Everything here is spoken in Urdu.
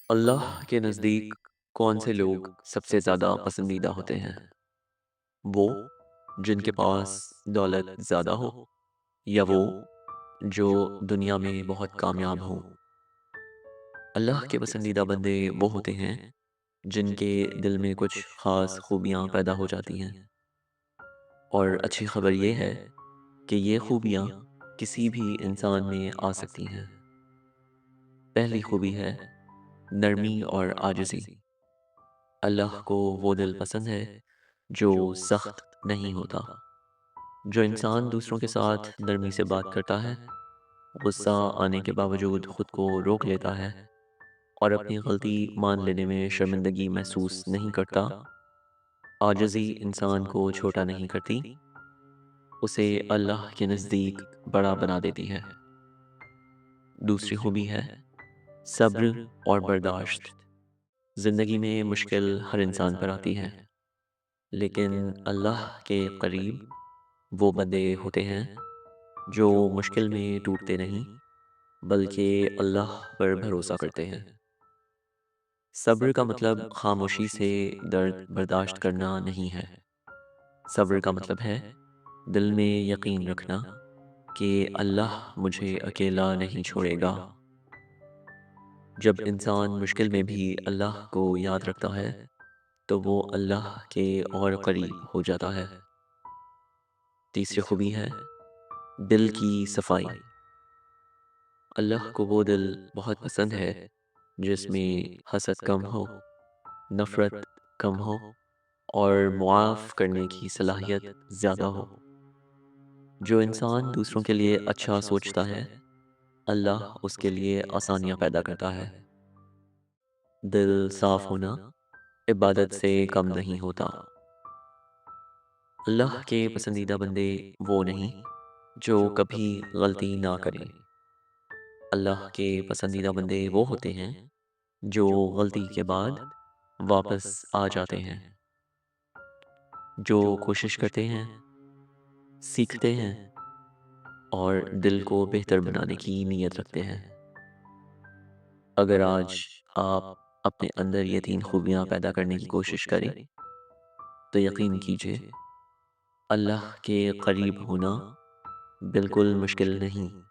اللہ کے نزدیک کون سے لوگ سب سے زیادہ پسندیدہ ہوتے ہیں؟ وہ جن کے پاس دولت زیادہ ہو، یا وہ جو دنیا میں بہت کامیاب ہوں؟ اللہ کے پسندیدہ بندے وہ ہوتے ہیں جن کے دل میں کچھ خاص خوبیاں پیدا ہو جاتی ہیں، اور اچھی خبر یہ ہے کہ یہ خوبیاں کسی بھی انسان میں آ سکتی ہیں۔ پہلی خوبی ہے نرمی اور عاجزی۔ اللہ کو وہ دل پسند ہے جو سخت نہیں ہوتا، جو انسان دوسروں کے ساتھ نرمی سے بات کرتا ہے، غصہ آنے کے باوجود خود کو روک لیتا ہے اور اپنی غلطی مان لینے میں شرمندگی محسوس نہیں کرتا۔ عاجزی انسان کو چھوٹا نہیں کرتی، اسے اللہ کے نزدیک بڑا بنا دیتی ہے۔ دوسری خوبی ہے صبر اور برداشت۔ زندگی میں مشکل ہر انسان پر آتی ہے، لیکن اللہ کے قریب وہ بندے ہوتے ہیں جو مشکل میں ٹوٹتے نہیں بلکہ اللہ پر بھروسہ کرتے ہیں۔ صبر کا مطلب خاموشی سے درد برداشت کرنا نہیں ہے۔ صبر کا مطلب ہے دل میں یقین رکھنا کہ اللہ مجھے اکیلا نہیں چھوڑے گا۔ جب انسان مشکل میں بھی اللہ کو یاد رکھتا ہے تو وہ اللہ کے اور قریب ہو جاتا ہے۔ تیسری خوبی ہے دل کی صفائی۔ اللہ کو وہ دل بہت پسند ہے جس میں حسد کم ہو، نفرت کم ہو، اور معاف کرنے کی صلاحیت زیادہ ہو۔ جو انسان دوسروں کے لیے اچھا سوچتا ہے، اللہ اس کے لیے آسانیاں پیدا کرتا ہے۔ دل صاف ہونا عبادت سے کم نہیں ہوتا۔ اللہ کے پسندیدہ بندے وہ نہیں جو کبھی غلطی نہ کریں۔ اللہ کے پسندیدہ بندے وہ ہوتے ہیں جو غلطی کے بعد واپس آ جاتے ہیں، جو کوشش کرتے ہیں، سیکھتے ہیں اور دل کو بہتر بنانے کی نیت رکھتے ہیں۔ اگر آج آپ اپنے اندر یہ تین خوبیاں پیدا کرنے کی کوشش کریں تو یقین کیجئے اللہ کے قریب ہونا بالکل مشکل نہیں۔